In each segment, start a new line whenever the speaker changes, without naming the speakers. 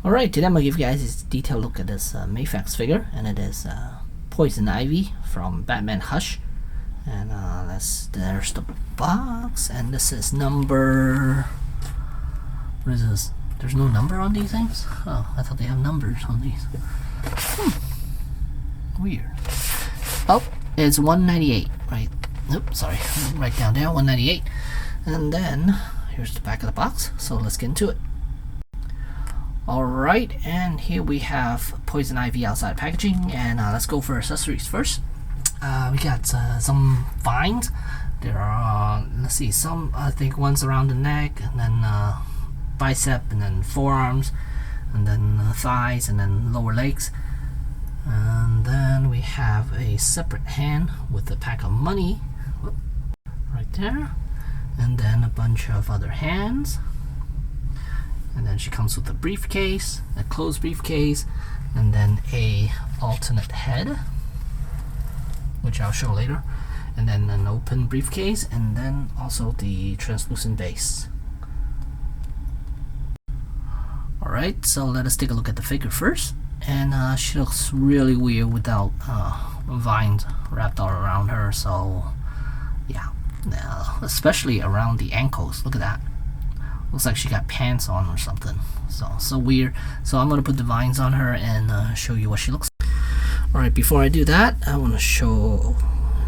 Alright, today I'm going to give you guys a detailed look at this Mafex figure, and it is Poison Ivy from Batman Hush. And there's the box, and this is number... What is this? There's no number on these things? Oh, I thought they have numbers on these. Weird. Oh, it's 198, right? Nope, sorry. Right down there, 198. And then, here's the back of the box, so let's get into it. Alright, and here we have Poison Ivy outside packaging, and let's go for accessories first. We got some vines. There are, let's see, some, I think one's around the neck, and then bicep, and then forearms, and then thighs, and then lower legs. And then we have a separate hand with a pack of money, right there, and then a bunch of other hands. And then she comes with a briefcase, a closed briefcase, and then a alternate head, which I'll show later, and then an open briefcase, and then also the translucent base. Alright, so let us take a look at the figure first. And she looks really weird without vines wrapped all around her, so yeah, especially around the ankles. Look at that. Looks like she got pants on or something. So weird. So I'm gonna put the vines on her and show you what she looks like. Alright, before I do that, I want to show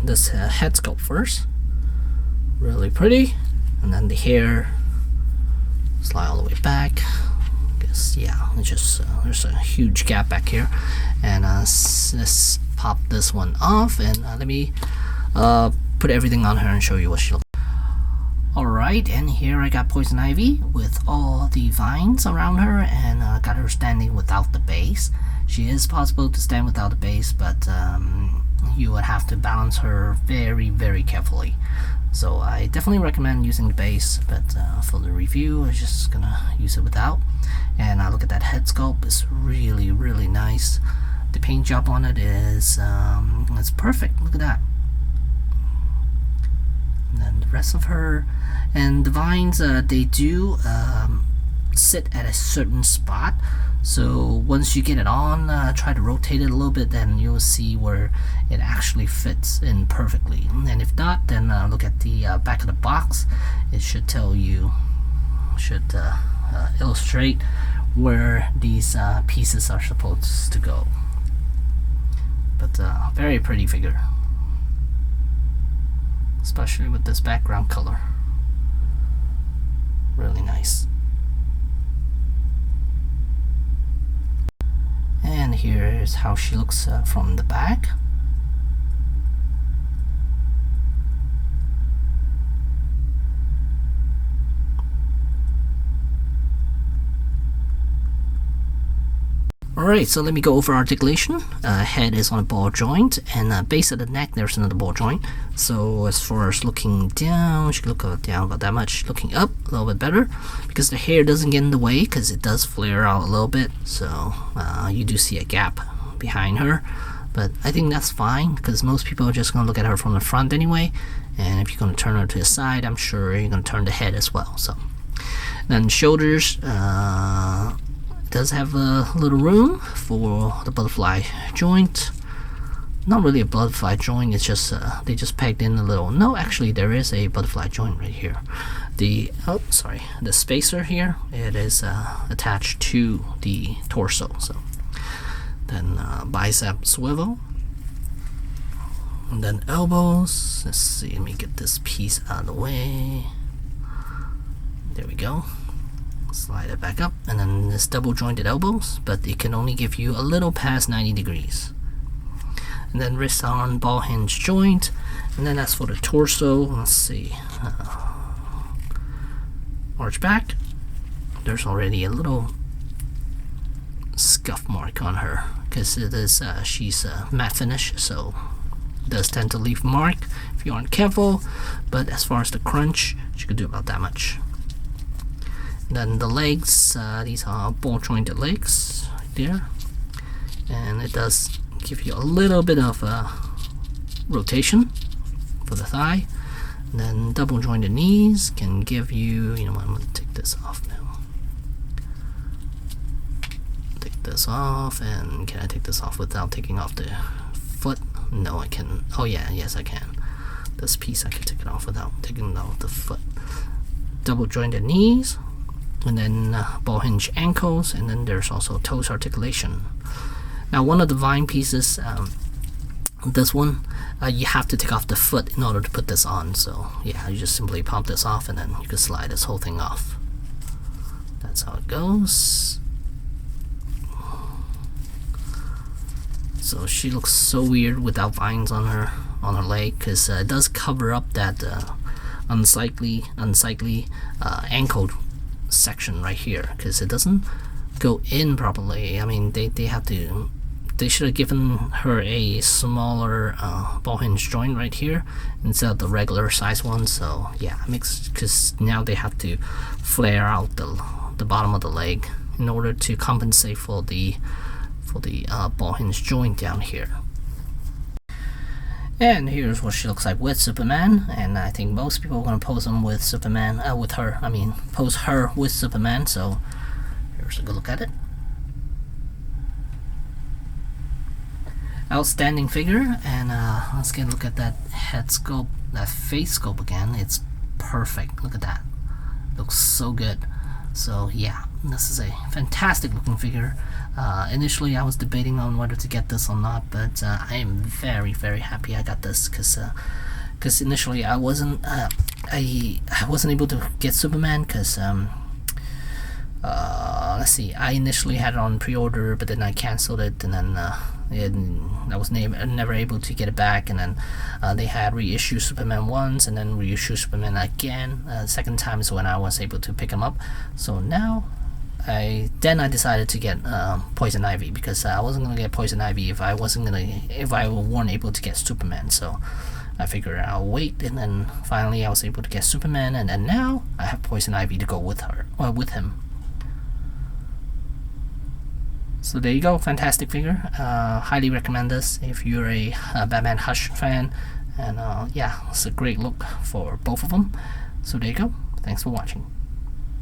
this head sculpt first. Really pretty. And then the hair slide all the way back. Guess, yeah, it's just there's a huge gap back here. And let's pop this one off, and let me put everything on her and show you what she looks like. Alright, and here I got Poison Ivy with all the vines around her, and got her standing without the base. She is possible to stand without the base, but you would have to balance her very, very carefully. So I definitely recommend using the base, but for the review, I'm just gonna use it without. And look at that head sculpt, it's really, really nice. The paint job on it is it's perfect. Look at that. And then the rest of her, and the vines, they do sit at a certain spot. So once you get it on, try to rotate it a little bit, then you'll see where it actually fits in perfectly. And if not, then look at the back of the box. It should tell you, should illustrate where these pieces are supposed to go. But very pretty figure, especially with this background color. Really nice. And here is how she looks from the back. Alright, so let me go over articulation. Head is on a ball joint, and base of the neck there's another ball joint. So as far as looking down, she can look down about that much. Looking up a little bit better, because the hair doesn't get in the way, because it does flare out a little bit. So you do see a gap behind her, but I think that's fine, because most people are just going to look at her from the front anyway. And if you're going to turn her to the side, I'm sure you're going to turn the head as well. So then shoulders, does have a little room for the butterfly joint. Not really a butterfly joint, it's just they just pegged in a little, no, actually there is a butterfly joint right here. The the spacer here, it is attached to the torso. So then bicep swivel, and then elbows. Let's see, let me get this piece out of the way. There we go. Slide it back up, and then this double jointed elbows, but it can only give you a little past 90 degrees. And then wrist on ball hinge joint, and then that's for the torso. Let's see, arch back. There's already a little scuff mark on her, because it is she's matte finish, so it does tend to leave mark if you aren't careful. But as far as the crunch, she could do about that much. Then the legs, these are ball jointed legs right there, and it does give you a little bit of rotation for the thigh. And then double jointed knees can give you, I'm going to take this off now. this off, and can I take this off without taking off the foot? No, I can. Oh yeah, yes I can. This piece I can take it off without taking off the foot. Double jointed knees, and then ball hinge ankles, and then there's also toes articulation. Now one of the vine pieces, this one, you have to take off the foot in order to put this on. So yeah, you just simply pop this off and then you can slide this whole thing off. That's how it goes. So she looks so weird without vines on her leg, because it does cover up that unsightly ankle section right here, because it doesn't go in properly. I mean, they should have given her a smaller ball hinge joint right here instead of the regular size one. So yeah, it makes, because now they have to flare out the bottom of the leg in order to compensate for the ball hinge joint down here. And here's what she looks like with Superman, and I think most people are going to pose them with Superman, pose her with Superman. So here's a good look at it. Outstanding figure. And let's get a look at that head sculpt, that face sculpt again. It's perfect. Look at that. Looks so good. So yeah, this is a fantastic looking figure. Initially I was debating on whether to get this or not, but I am very happy I got this, because initially I wasn't able to get Superman, because let's see, I initially had it on pre-order, but then I canceled it, and then I was never able to get it back, and then they had reissue Superman once and then reissue Superman again. Second time is when I was able to pick them up. So now I decided to get Poison Ivy, because I wasn't gonna get Poison Ivy if I weren't able to get Superman. So I figured I'll wait, and then finally I was able to get Superman, and then now I have Poison Ivy to go with her, or with him. So there you go, fantastic figure. Highly recommend this if you're a Batman Hush fan, and yeah, it's a great look for both of them. So there you go, thanks for watching.